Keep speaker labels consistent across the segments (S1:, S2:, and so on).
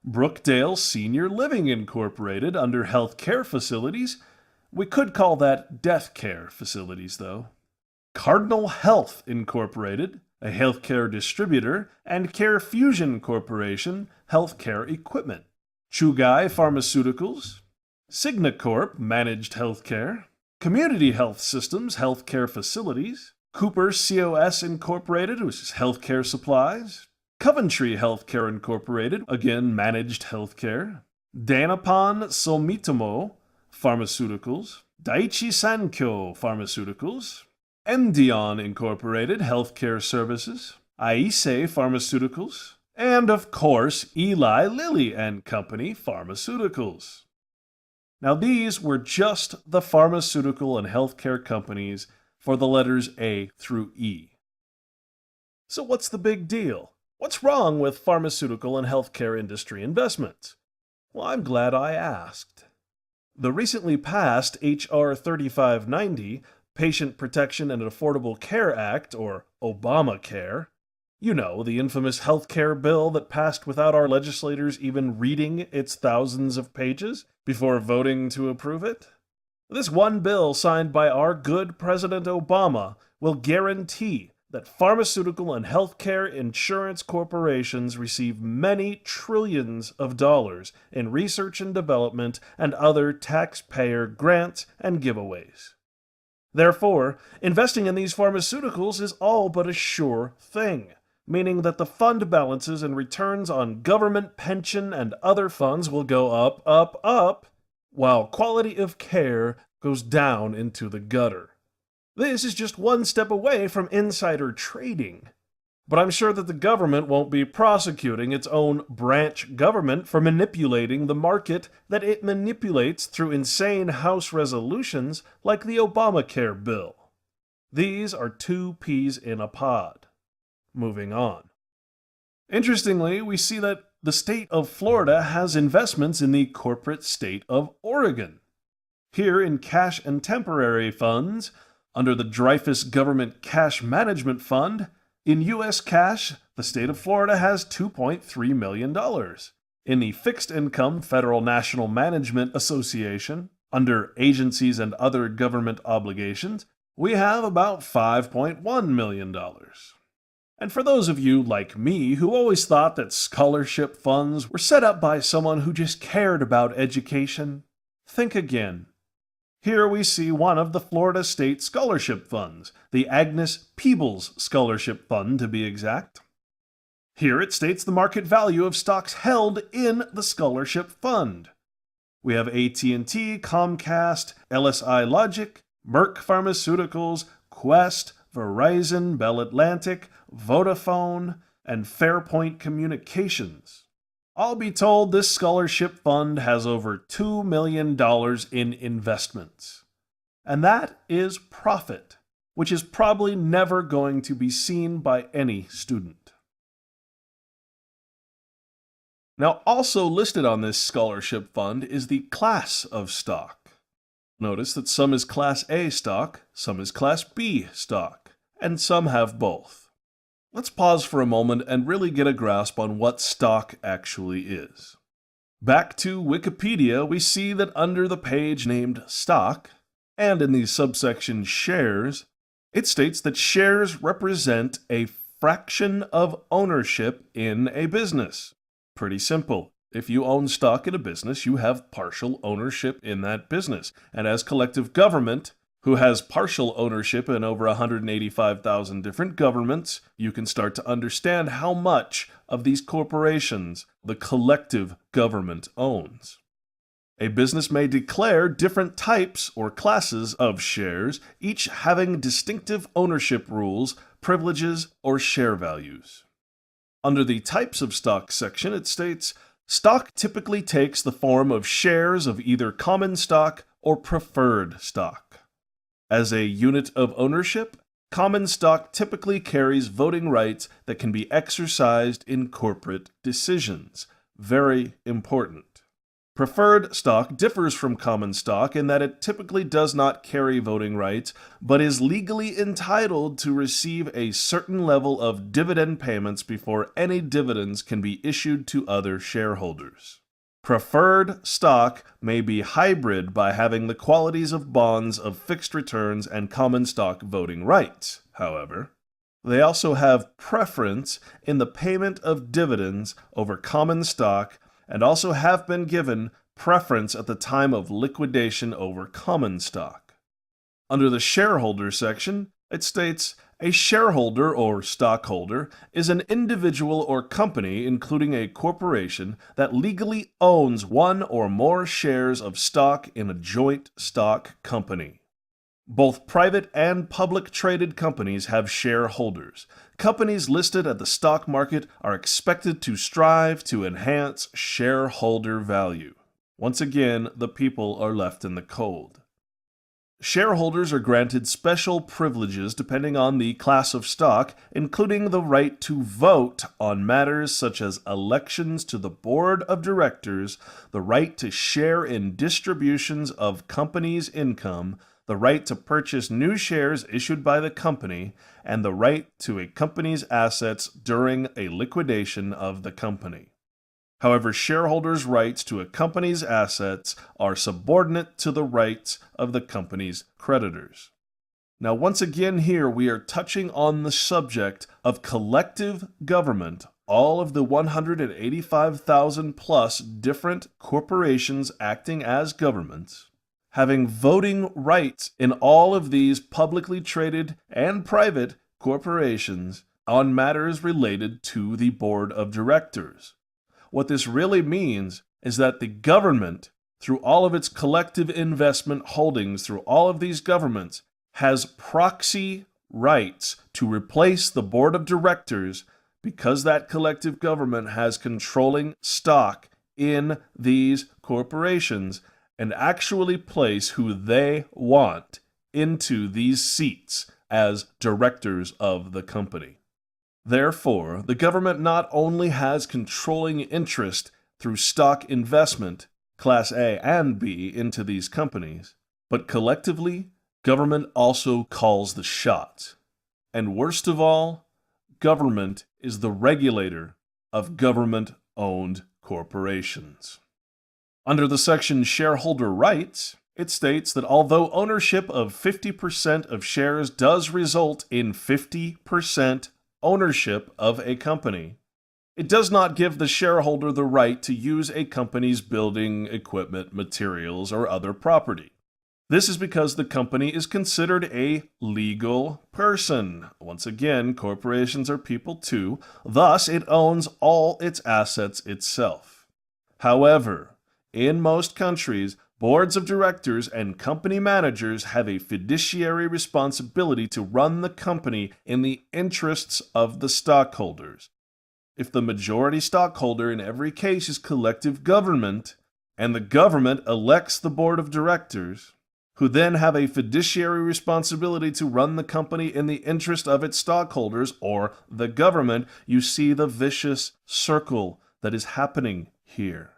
S1: Brookdale Senior Living Incorporated under healthcare facilities. We could call that death care facilities, though. Cardinal Health Incorporated, a healthcare distributor, and CareFusion Corporation, healthcare equipment. Chugai Pharmaceuticals, Signacorp Managed Healthcare, Community Health Systems Healthcare Facilities, Cooper COS Incorporated, which is healthcare supplies, Coventry Healthcare Incorporated, again managed healthcare, Danapon Sumitomo Pharmaceuticals, Daiichi Sankyo Pharmaceuticals, Endion Incorporated Healthcare Services, Aise Pharmaceuticals, and of course Eli Lilly and Company Pharmaceuticals. Now these were just the pharmaceutical and healthcare companies for the letters A through E. So what's the big deal? What's wrong with pharmaceutical and healthcare industry investments? Well, I'm glad I asked. The recently passed H.R. 3590, Patient Protection and Affordable Care Act, or Obamacare, you know, the infamous healthcare bill that passed without our legislators even reading its thousands of pages before voting to approve it. This one bill signed by our good President Obama will guarantee that pharmaceutical and healthcare insurance corporations receive many trillions of dollars in research and development and other taxpayer grants and giveaways. Therefore, investing in these pharmaceuticals is all but a sure thing, meaning that the fund balances and returns on government pension and other funds will go up, up, up, while quality of care goes down into the gutter. This is just one step away from insider trading. But I'm sure that the government won't be prosecuting its own branch government for manipulating the market that it manipulates through insane House resolutions like the Obamacare bill. These are two peas in a pod. Moving on. Interestingly, we see that the state of Florida has investments in the corporate state of Oregon. Here in cash and temporary funds, under the Dreyfus Government Cash Management Fund, in U.S. cash, the state of Florida has $2.3 million. In the Fixed Income Federal National Management Association, under agencies and other government obligations, we have about $5.1 million. And for those of you like me who always thought that scholarship funds were set up by someone who just cared about education, think again. Here we see one of the Florida State Scholarship Funds, the Agnes Peebles Scholarship Fund to be exact. Here it states the market value of stocks held in the scholarship fund. We have AT&T, Comcast, LSI Logic, Merck Pharmaceuticals, Quest, Verizon, Bell Atlantic, Vodafone, and Fairpoint Communications. I'll be told this scholarship fund has over $2 million in investments. And that is profit, which is probably never going to be seen by any student. Now, also listed on this scholarship fund is the class of stock. Notice that some is Class A stock, some is Class B stock, and some have both. Let's pause for a moment and really get a grasp on what stock actually is. Back to Wikipedia, we see that under the page named Stock, and in the subsection Shares, it states that shares represent a fraction of ownership in a business. Pretty simple. If you own stock in a business, you have partial ownership in that business. And as collective government, who has partial ownership in over 185,000 different governments, you can start to understand how much of these corporations the collective government owns. A business may declare different types or classes of shares, each having distinctive ownership rules, privileges, or share values. Under the Types of Stock section, it states, stock typically takes the form of shares of either common stock or preferred stock. As a unit of ownership, common stock typically carries voting rights that can be exercised in corporate decisions. Very important. Preferred stock differs from common stock in that it typically does not carry voting rights, but is legally entitled to receive a certain level of dividend payments before any dividends can be issued to other shareholders. Preferred stock may be hybrid by having the qualities of bonds of fixed returns and common stock voting rights, however. They also have preference in the payment of dividends over common stock and also have been given preference at the time of liquidation over common stock. Under the shareholder section, it states, a shareholder or stockholder is an individual or company, including a corporation, that legally owns one or more shares of stock in a joint stock company. Both private and public traded companies have shareholders. Companies listed at the stock market are expected to strive to enhance shareholder value. Once again, the people are left in the cold. Shareholders are granted special privileges depending on the class of stock, including the right to vote on matters such as elections to the board of directors, the right to share in distributions of company's income, the right to purchase new shares issued by the company, and the right to a company's assets during a liquidation of the company. However, shareholders' rights to a company's assets are subordinate to the rights of the company's creditors. Now, once again here, we are touching on the subject of collective government. All of the 185,000 plus different corporations acting as governments having voting rights in all of these publicly traded and private corporations on matters related to the board of directors. What this really means is that the government, through all of its collective investment holdings, through all of these governments, has proxy rights to replace the board of directors because that collective government has controlling stock in these corporations and actually place who they want into these seats as directors of the company. Therefore, the government not only has controlling interest through stock investment, Class A and B, into these companies, but collectively, government also calls the shots. And worst of all, government is the regulator of government-owned corporations. Under the section Shareholder Rights, it states that although ownership of 50% of shares does result in 50% ownership of a company, it does not give the shareholder the right to use a company's building, equipment, materials, or other property. This is because the company is considered a legal person. Once again, corporations are people too, thus it owns all its assets itself. However, in most countries, boards of directors and company managers have a fiduciary responsibility to run the company in the interests of the stockholders. If the majority stockholder in every case is collective government, and the government elects the board of directors, who then have a fiduciary responsibility to run the company in the interest of its stockholders, or the government, you see the vicious circle that is happening here.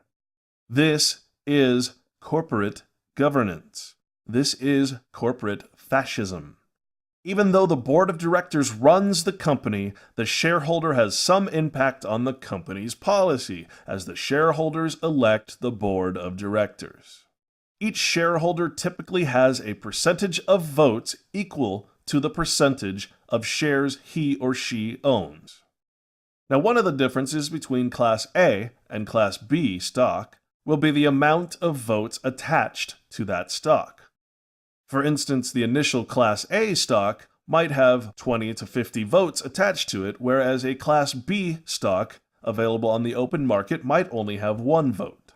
S1: This is corporate governance. This is corporate fascism. Even though the board of directors runs the company, the shareholder has some impact on the company's policy, as the shareholders elect the board of directors. Each shareholder typically has a percentage of votes equal to the percentage of shares he or she owns. Now, one of the differences between Class A and Class B stock will be the amount of votes attached to that stock. For instance, the initial Class A stock might have 20 to 50 votes attached to it, whereas a Class B stock available on the open market might only have 1 vote.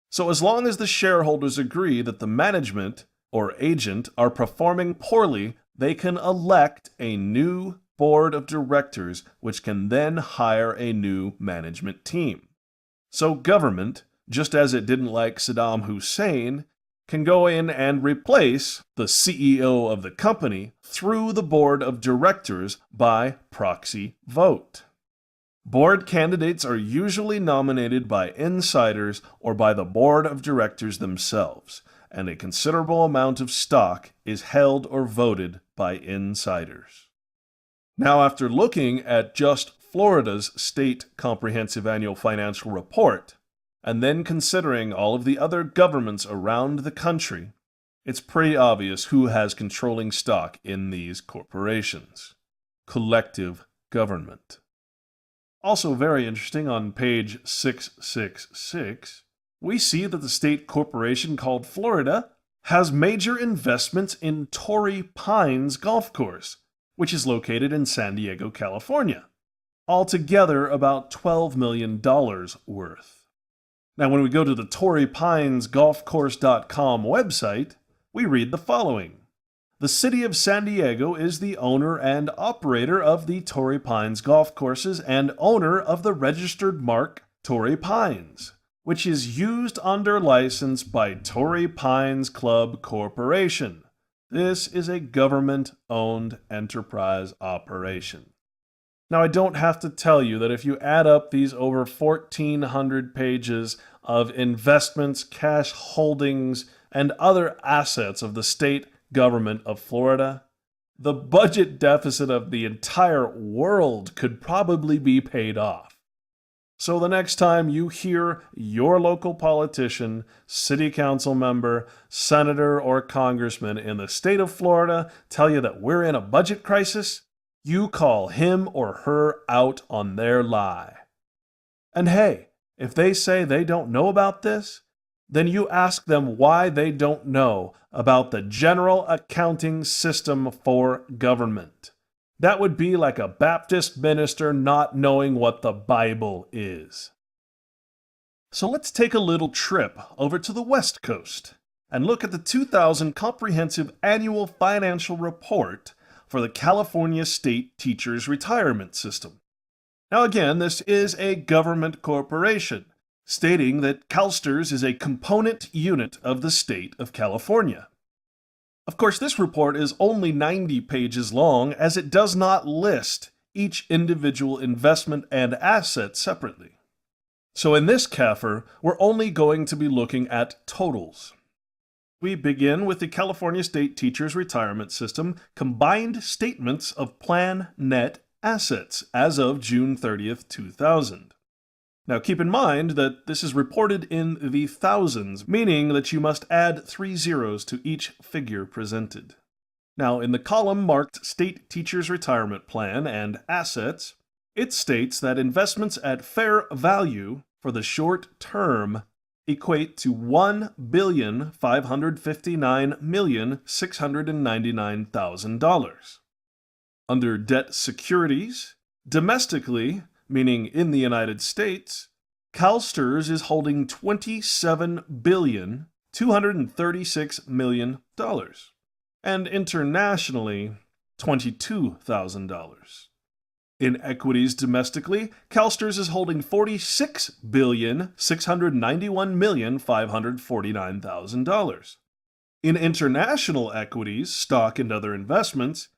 S1: So as long as the shareholders agree that the management or agent are performing poorly, they can elect a new board of directors, which can then hire a new management team. So government, just as it didn't like Saddam Hussein, can go in and replace the CEO of the company through the board of directors by proxy vote. Board candidates are usually nominated by insiders or by the board of directors themselves, and a considerable amount of stock is held or voted by insiders. Now, after looking at just Florida's State Comprehensive Annual Financial Report, and then considering all of the other governments around the country, it's pretty obvious who has controlling stock in these corporations. Collective government. Also very interesting, on page 666, we see that the state corporation called Florida has major investments in Torrey Pines Golf Course, which is located in San Diego, California. Altogether about $12 million worth. Now, when we go to the torreypinesgolfcourse.com website, we read the following. The city of San Diego is the owner and operator of the Torrey Pines golf courses and owner of the registered mark Torrey Pines, which is used under license by Torrey Pines Club Corporation. This is a government-owned enterprise operation. Now, I don't have to tell you that if you add up these over 1,400 pages of investments, cash holdings, and other assets of the state government of Florida, the budget deficit of the entire world could probably be paid off. So the next time you hear your local politician, city council member, senator, or congressman in the state of Florida tell you that we're in a budget crisis, you call him or her out on their lie. And hey, if they say they don't know about this, then you ask them why they don't know about the general accounting system for government. That would be like a Baptist minister not knowing what the Bible is. So let's take a little trip over to the West Coast and look at the 2000 Comprehensive Annual Financial Report for the California State Teachers Retirement System. Now again, this is a government corporation, stating that CalSTRS is a component unit of the state of California. Of course, this report is only 90 pages long, as it does not list each individual investment and asset separately. So in this CAFR, we're only going to be looking at totals. We begin with the California State Teachers Retirement System combined statements of plan net assets as of June 30th, 2000. Now keep in mind that this is reported in the thousands, meaning that you must add 3 zeros to each figure presented. Now in the column marked State Teachers Retirement Plan and Assets, it states that investments at fair value for the short term equate to $1,559,699,000. Under debt securities, domestically, meaning in the United States, CalSTRS is holding $27,236,000,000, and internationally, $22,000. In equities domestically, CalSTRS is holding $46,691,549,000. In international equities, stock, and other investments,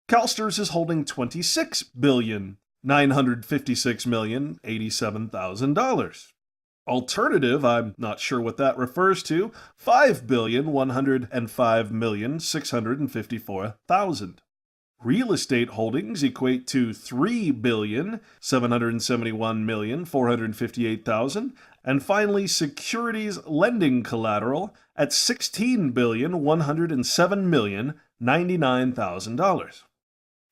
S1: CalSTRS is holding $26,956,087,000. Alternative, I'm not sure what that refers to, $5,105,654,000. Real estate holdings equate to $3,771,458,000, and finally securities lending collateral at $16,107,099,000.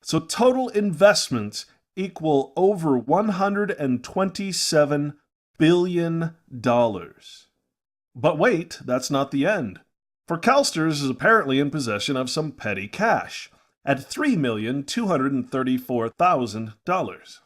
S1: So total investments equal over $127 billion. But wait, that's not the end. For CalSTRS is apparently in possession of some petty cash at $3,234,000.